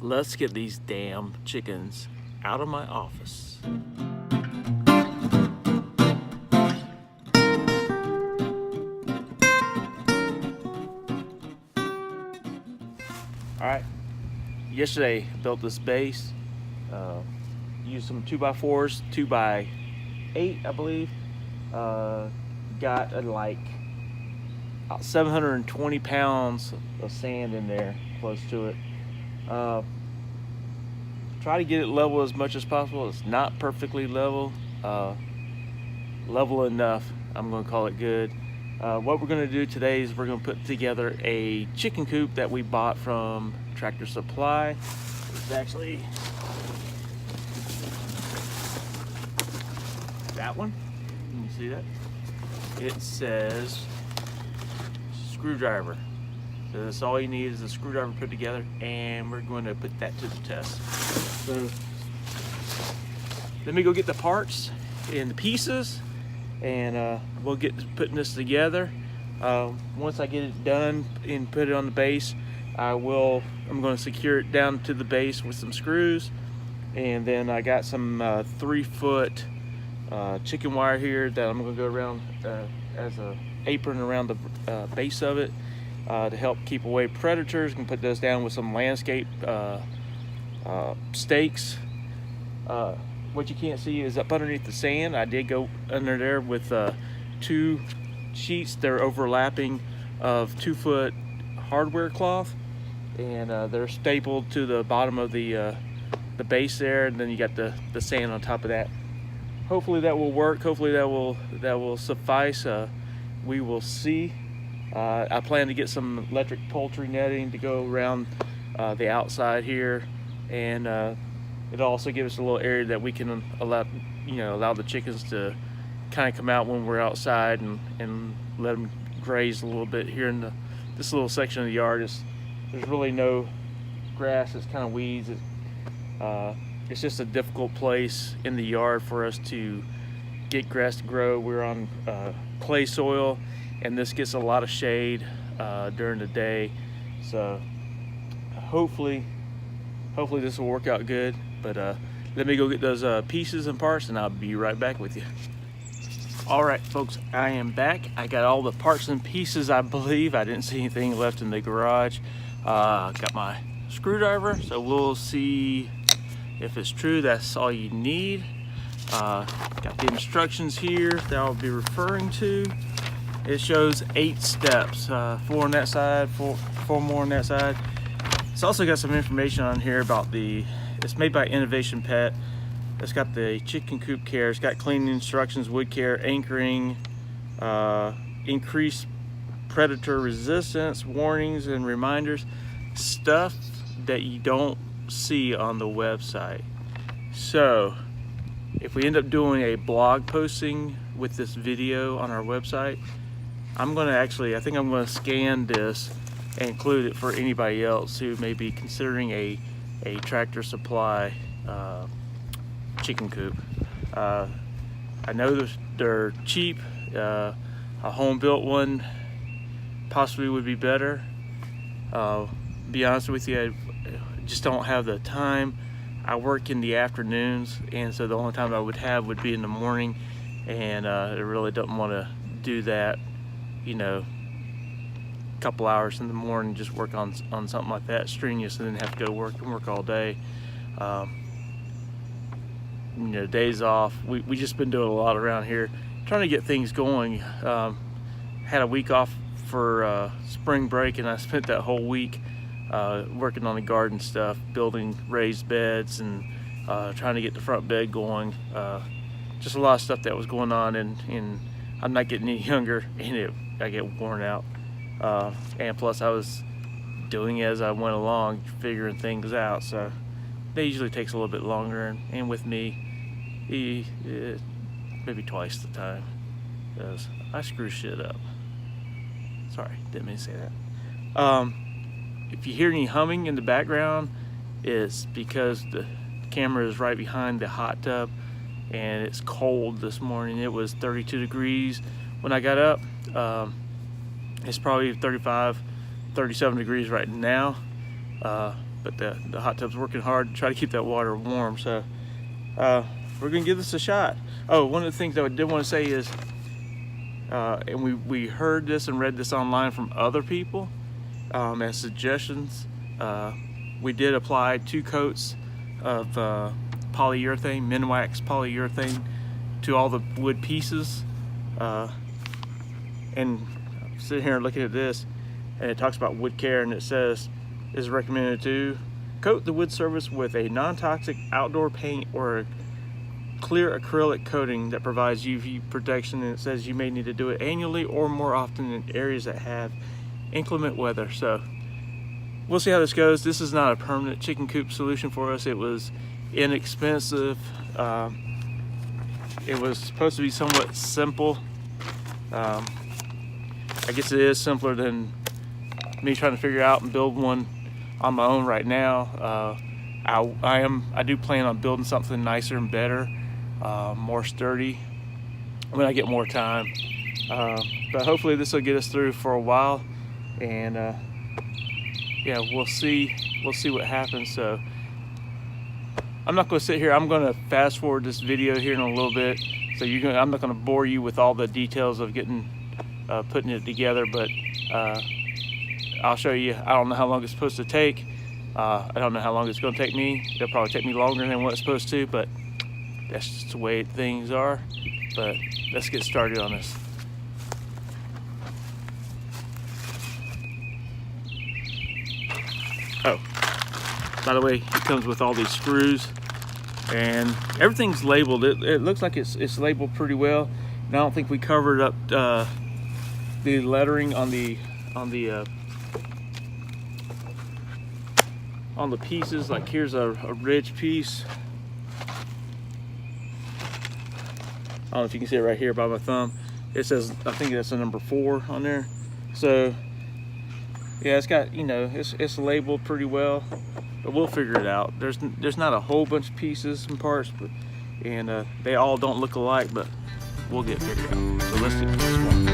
Let's get these damn chickens out of my office. All right, yesterday I built this base, used some 2x4s, 2x8 I believe, got like 720 pounds of sand in there, close to it. Try to get it level as much as possible. It's not perfectly level, level enough. I'm going to call it good. What we're going to do today is we're going to put together a chicken coop that we bought from Tractor Supply. It's actually that one. Can you see that? It says screwdriver. So that's all you need is a screwdriver put together, and we're going to put that to the test. So let me go get the parts and the pieces, and we'll get putting this together. Once I get it done and put it on the base, I'm going to secure it down to the base with some screws, and then I got some 3-foot chicken wire here that I'm going to go around as a apron around the base of it to help keep away predators. You can put those down with some landscape stakes. What you can't see is up underneath the sand. I did go under there with 2 sheets. They're overlapping of 2-foot hardware cloth, and they're stapled to the bottom of the base there, and then you got the sand on top of that. Hopefully that will work. Hopefully that will suffice. We will see. I plan to get some electric poultry netting to go around the outside here, and it'll also give us a little area that we can allow the chickens to kind of come out when we're outside and let them graze a little bit here in this little section of the yard. There's really no grass. It's kind of weeds. It's just a difficult place in the yard for us to get grass to grow. We're on clay soil, and this gets a lot of shade during the day. So hopefully this will work out good. But let me go get those pieces and parts, and I'll be right back with you. All right, folks, I am back. I got all the parts and pieces, I believe. I didn't see anything left in the garage. Got my screwdriver, so we'll see if it's true. That's all you need. Got the instructions here that I'll be referring to. It shows 8 steps, 4 on that side, 4 more on that side. It's also got some information on here about it's made by Innovation Pet. It's got the chicken coop care. It's got cleaning instructions, wood care, anchoring, increased predator resistance, warnings and reminders, stuff that you don't see on the website. So if we end up doing a blog posting with this video on our website, I think I'm going to scan this and include it for anybody else who may be considering a Tractor Supply chicken coop. I know they're cheap. A home built one possibly would be better. Be honest with you, I just don't have the time. I work in the afternoons, and so the only time I would have would be in the morning, and I really don't want to do that, a couple hours in the morning, just work on something like that strenuous, and then have to go to work and work all day. Days off, we just been doing a lot around here, trying to get things going. Had a week off for spring break, and I spent that whole week working on the garden stuff, building raised beds, and trying to get the front bed going. Just a lot of stuff that was going on, and I'm not getting any younger, and I get worn out. And plus I was doing it as I went along, figuring things out, so that usually takes a little bit longer, and with me, maybe twice the time, because I screw shit up. Sorry, didn't mean to say that. If you hear any humming in the background, it's because the camera is right behind the hot tub, and it's cold this morning. It was 32 degrees when I got up. It's probably 35, 37 degrees right now. but the hot tub's working hard to try to keep that water warm. So we're gonna give this a shot. Oh, one of the things that I did want to say is, and we heard this and read this online from other people as suggestions. We did apply 2 coats of polyurethane, Minwax polyurethane, to all the wood pieces. And I'm sitting here looking at this, and it talks about wood care, and it says it is recommended to coat the wood surface with a non-toxic outdoor paint or a clear acrylic coating that provides UV protection, and it says you may need to do it annually or more often in areas that have inclement weather. So we'll see how this goes. This is not a permanent chicken coop solution for us. It was inexpensive. It was supposed to be somewhat simple. I guess it is simpler than me trying to figure out and build one on my own right now. I do plan on building something nicer and better, more sturdy when I get more time. But hopefully this will get us through for a while, and yeah, we'll see what happens. So I'm not going to sit here. I'm going to fast forward this video here in a little bit, so I'm not going to bore you with all the details of putting it together, but I'll show you. I don't know how long it's supposed to take. I don't know how long it's going to take me. It'll probably take me longer than what it's supposed to, but that's just the way things are. But let's get started on this. Oh, by the way, it comes with all these screws, and everything's labeled. It looks like it's labeled pretty well. And I don't think we covered up the lettering on the pieces. Like here's a ridge piece. I don't know if you can see it right here by my thumb. It says, I think that's a number 4 on there. So yeah, it's got, it's labeled pretty well, but we'll figure it out. There's not a whole bunch of pieces and parts, and they all don't look alike, but we'll get figured out. So let's get this one.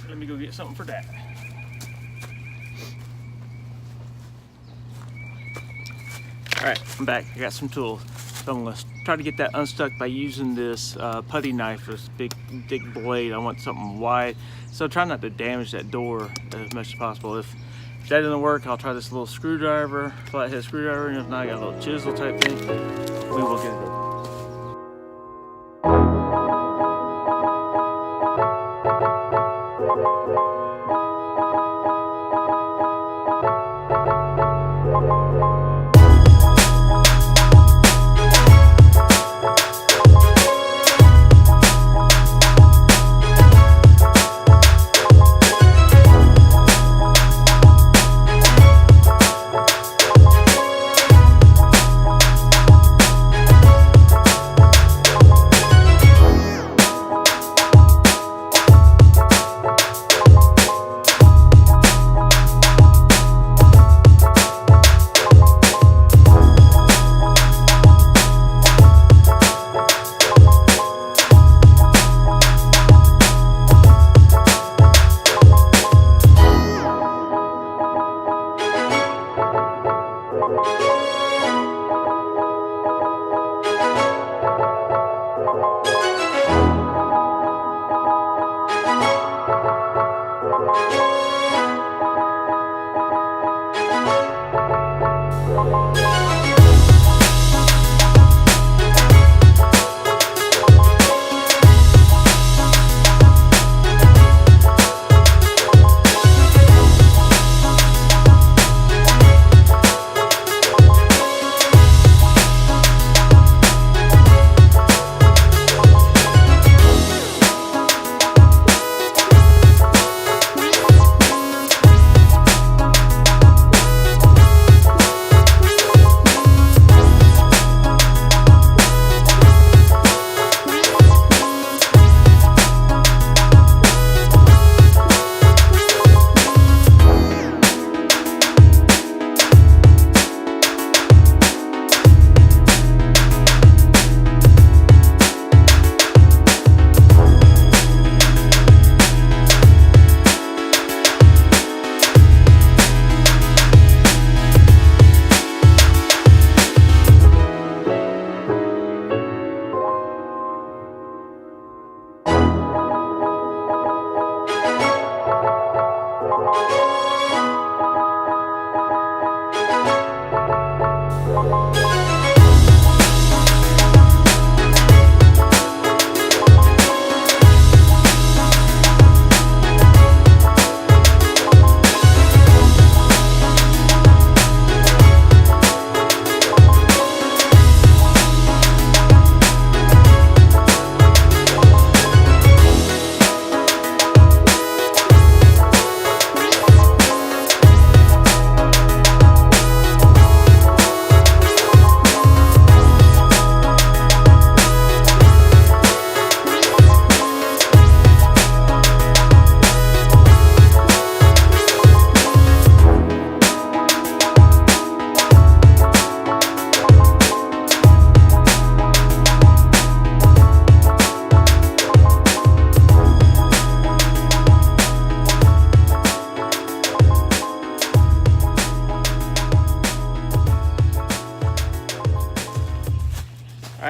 Let me go get something for that. Alright, I'm back. I got some tools. So I'm going to try to get that unstuck by using this putty knife, this big thick blade. I want something wide, so try not to damage that door as much as possible. If that doesn't work, I'll try this little screwdriver, flathead screwdriver, and if not, I got a little chisel type thing. We will get it.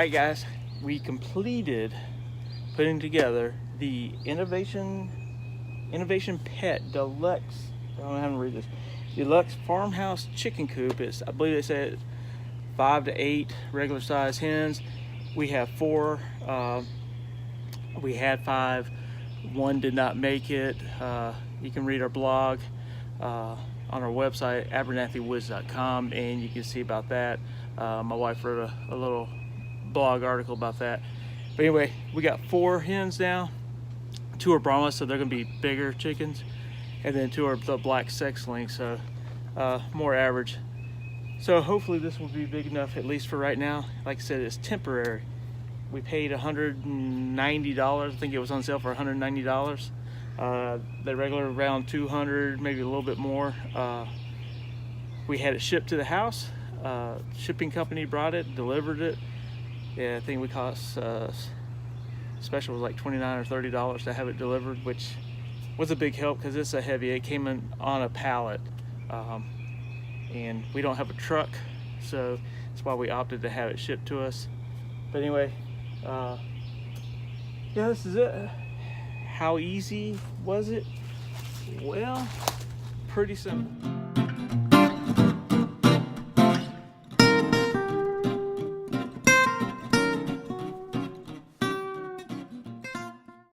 right, guys, we completed putting together the Innovation Pet Deluxe. I don't know how to read this. Deluxe Farmhouse Chicken Coop. I believe they said 5 to 8 regular size hens. We have 4. We had 5. 1 did not make it. You can read our blog on our website, abernathyWoods.com, and you can see about that. My wife wrote a little blog article about that. But anyway, we got 4 hens now. 2 are Brahmas, so they're going to be bigger chickens, and then 2 are the black sex links, so more average. So hopefully this will be big enough, at least for right now. Like I said, it's temporary. We paid $190. I think it was on sale for $190. The regular around $200, maybe a little bit more. We had it shipped to the house. Shipping company brought it, delivered it. Yeah, I think we cost special was like $29 or $30 to have it delivered, which was a big help because it's a heavy. It came in on a pallet, and we don't have a truck, so that's why we opted to have it shipped to us. But anyway, yeah, this is it. How easy was it? Well, pretty simple.